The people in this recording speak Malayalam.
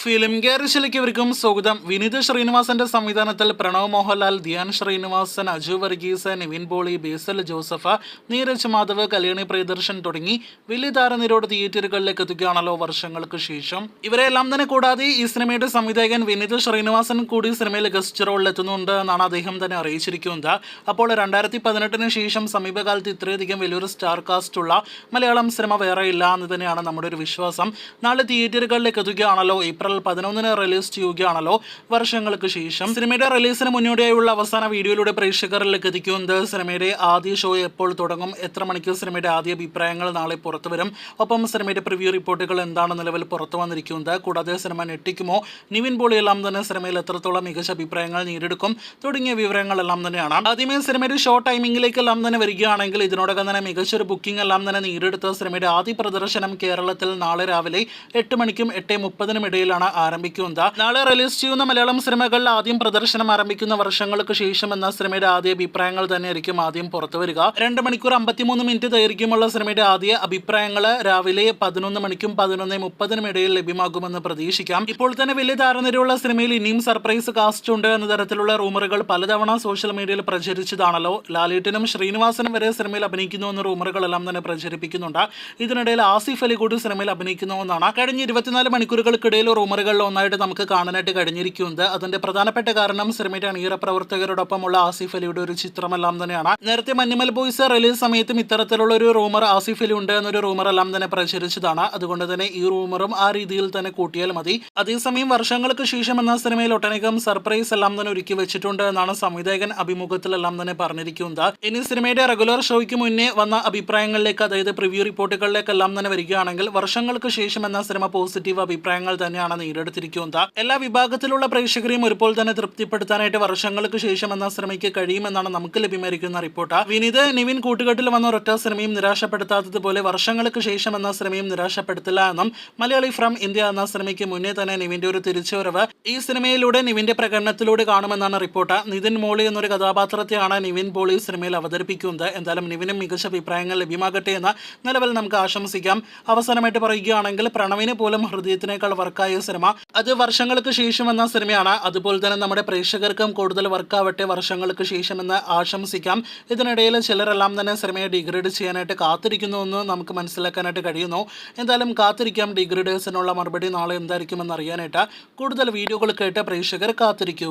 ഫിലിം ഗാരേജിലേക്ക് ഇവർക്കും സ്വാഗതം. വിനീത് ശ്രീനിവാസന്റെ സംവിധാനത്തിൽ പ്രണവ് മോഹൻലാൽ, ധ്യാൻ ശ്രീനിവാസൻ, അജു വർഗീസ്, നിവിൻ പോളി, ബേസൽ ജോസഫ്, നീരജ് മാധവ്, കല്യാണി പ്രിയദർശൻ തുടങ്ങി വലിയ താരനിരയോട് തിയേറ്ററുകളിലേക്ക് എത്തുകയാണല്ലോ വർഷങ്ങൾക്ക് ശേഷം. ഇവരെല്ലാം തന്നെ കൂടാതെ ഈ സിനിമയുടെ സംവിധായകൻ വിനീത് ശ്രീനിവാസൻ കൂടി സിനിമയിൽ ഗസ്റ്റ് റോളിൽ എത്തുന്നുണ്ട് എന്നാണ് അദ്ദേഹം തന്നെ അറിയിച്ചിരിക്കുന്നത്. അപ്പോൾ 2018 ശേഷം സമീപകാലത്ത് ഇത്രയധികം വലിയൊരു സ്റ്റാർ കാസ്റ്റ് ഉള്ള മലയാളം സിനിമ വേറെ ഇല്ല എന്ന് തന്നെയാണ് നമ്മുടെ ഒരു വിശ്വാസം. നാളെ തിയേറ്ററുകളിലേക്ക് എത്തുകയാണല്ലോ. ഏപ്രിൽ 11 റിലീസ് ചെയ്യുകയാണല്ലോ വർഷങ്ങൾക്ക് ശേഷം. സിനിമയുടെ റിലീസിന് മുന്നോടിയായുള്ള അവസാന വീഡിയോയിലൂടെ പ്രേക്ഷകരിലേക്ക് എത്തിക്കുന്നത് സിനിമയുടെ ആദ്യ ഷോ എപ്പോൾ തുടങ്ങും, എത്ര മണിക്ക് സിനിമയുടെ ആദ്യ അഭിപ്രായങ്ങൾ നാളെ പുറത്തു വരും, ഒപ്പം സിനിമയുടെ പ്രിവ്യൂ റിപ്പോർട്ടുകൾ എന്താണ് നിലവിൽ പുറത്തു വന്നിരിക്കുന്നത്, കൂടാതെ സിനിമ ഞെട്ടിക്കുമോ, നിവിൻ പോളി എല്ലാം തന്നെ സിനിമയിൽ എത്രത്തോളം മികച്ച അഭിപ്രായങ്ങൾ നേടിയെടുക്കും തുടങ്ങിയ വിവരങ്ങളെല്ലാം തന്നെയാണ്. ആദ്യമേ സിനിമയുടെ ഷോ ടൈമിംഗിലേക്കെല്ലാം തന്നെ വരികയാണെങ്കിൽ ഇതിനോടകം തന്നെ മികച്ചൊരു ബുക്കിംഗ് എല്ലാം തന്നെ നേടിയെടുത്ത സിനിമയുടെ ആദ്യ പ്രദർശനം കേരളത്തിൽ നാളെ രാവിലെ 8 മണിക്കും 8:30 ഇടയിലാണ് ആരംഭിക്കുന്നത്. നാളെ റിലീസ് ചെയ്യുന്ന മലയാളം സിനിമകളിൽ ആദ്യം പ്രദർശനം ആരംഭിക്കുന്ന വർഷങ്ങൾക്ക് ശേഷം എന്ന സിനിമയുടെ ആദ്യ അഭിപ്രായങ്ങൾ തന്നെയായിരിക്കും ആദ്യം പുറത്തു വരിക. 2 മണിക്കൂർ 53 മിനിറ്റ് ദൈർഘ്യമുള്ള സിനിമയുടെ ആദ്യ അഭിപ്രായങ്ങൾ രാവിലെ 11 മണിക്കും 11:30 ഇടയിൽ ലഭ്യമാകുമെന്ന് പ്രതീക്ഷിക്കാം. ഇപ്പോൾ തന്നെ വലിയ താരനിരയുള്ള സിനിമയിൽ ഇനിയും സർപ്രൈസ് കാസ്റ്റ് ഉണ്ട് എന്ന തരത്തിലുള്ള റൂമറുകൾ പലതവണ സോഷ്യൽ മീഡിയയിൽ പ്രചരിച്ചതാണല്ലോ. ലാലേട്ടനും ശ്രീനിവാസനും വരെ സിനിമയിൽ അഭിനയിക്കുന്നു എന്ന റൂമറുകളെല്ലാം തന്നെ പ്രചരിപ്പിക്കുന്നുണ്ട്. ഇതിനിടയിൽ ആസിഫ് അലി കൂടി സിനിമയിൽ അഭിനയിക്കുന്നു എന്നാണ് കഴിഞ്ഞ 24 മണിക്കൂറുകൾക്കിടയിൽ റൂമറുകളിൽ ഒന്നായിട്ട് നമുക്ക് കാണാനായിട്ട് കഴിഞ്ഞിരിക്കുന്നത്. അതിന്റെ പ്രധാനപ്പെട്ട കാരണം സിനിമയുടെ അണിയറ പ്രവർത്തകരോടൊപ്പമുള്ള ആസിഫ് അലിയുടെ ഒരു ചിത്രമെല്ലാം തന്നെയാണ്. നേരത്തെ മഞ്ഞുമൽ ബോയ്സ് റിലീസ് സമയത്തും ഇത്തരത്തിലുള്ള ഒരു റൂമർ ആസിഫ് അലി ഉണ്ട് എന്നൊരു റൂമർ എല്ലാം തന്നെ പ്രചരിച്ചതാണ്. അതുകൊണ്ട് തന്നെ ഈ റൂമറും ആ രീതിയിൽ തന്നെ കൂട്ടിയാൽ മതി. അതേസമയം വർഷങ്ങൾക്ക് ശേഷം എന്ന സിനിമയിൽ ഒട്ടനേകം സർപ്രൈസ് എല്ലാം തന്നെ ഒരുക്കി വെച്ചിട്ടുണ്ട് എന്നാണ് സംവിധായകൻ അഭിമുഖത്തിലെല്ലാം തന്നെ പറഞ്ഞിരിക്കുന്നത്. ഇനി സിനിമയുടെ റെഗുലർ ഷോയ്ക്ക് മുന്നേ വന്ന അഭിപ്രായങ്ങളിലേക്ക്, അതായത് പ്രിവ്യൂ റിപ്പോർട്ടുകളിലേക്കെല്ലാം തന്നെ വരികയാണെങ്കിൽ വർഷങ്ങൾക്ക് ശേഷം എന്ന സിനിമ പോസിറ്റീവ് അഭിപ്രായങ്ങൾ തന്നെയാണ് നേടിയെടുത്തിരിക്കുന്നത്. എല്ലാ വിഭാഗത്തിലുള്ള പ്രേക്ഷകരെയും ഒരുപോലെ തന്നെ തൃപ്തിപ്പെടുത്താനായിട്ട് വർഷങ്ങൾക്ക് ശേഷം എന്ന സിനിമയ്ക്ക് കഴിയുമെന്നാണ് നമുക്ക് ലഭ്യമായിരിക്കുന്ന റിപ്പോർട്ട്. വിനീത് നിവിൻ കൂട്ടുകെട്ടിൽ വന്ന ഒരൊറ്റ സിനിമയും നിരാശപ്പെടുത്താത്തതുപോലെ വർഷങ്ങൾക്ക് ശേഷം എന്ന സിനിമയും നിരാശപ്പെടുത്തില്ല എന്നും മലയാളി ഫ്രം ഇന്ത്യ എന്ന സിനിമയ്ക്ക് മുന്നേ തന്നെ നിവിന്റെ ഒരു തിരിച്ചുവരവ് ഈ സിനിമയിലൂടെ നിവിന്റെ പ്രകടനത്തിലൂടെ കാണുമെന്നാണ് റിപ്പോർട്ട്. നിതിൻ മോളി എന്നൊരു കഥാപാത്രത്തെയാണ് നിവിൻ പോളി സിനിമയിൽ അവതരിപ്പിക്കുന്നത്. എന്തായാലും നിവിനും മികച്ച അഭിപ്രായങ്ങൾ ലഭ്യമാകട്ടെ എന്ന് നിലവിൽ നമുക്ക് ആശംസിക്കാം. അവസാനമായിട്ട് പറയുകയാണെങ്കിൽ പ്രണവിന് പോലും ഹൃദയത്തിനേക്കാൾ വർക്കായ സിനിമ അത് വർഷങ്ങൾക്ക് ശേഷം എന്ന സിനിമയാണ്. അതുപോലെ തന്നെ നമ്മുടെ പ്രേക്ഷകർക്കും കൂടുതൽ വർക്കാവട്ടെ വർഷങ്ങൾക്ക് ശേഷം എന്ന് ആശംസിക്കാം. ഇതിനിടയിൽ ചിലരെല്ലാം തന്നെ സിനിമയെ ഡിഗ്രേഡ് ചെയ്യാനായിട്ട് കാത്തിരിക്കുന്നു എന്ന് നമുക്ക് മനസ്സിലാക്കാനായിട്ട് കഴിയുന്നു. എന്തായാലും കാത്തിരിക്കാം. ഡിഗ്രേഡേഴ്സിനുള്ള മറുപടി നാളെ എന്തായിരിക്കുമെന്ന് അറിയാനായിട്ട് കൂടുതൽ വീഡിയോകൾ കേട്ട് പ്രേക്ഷകർ കാത്തിരിക്കൂ.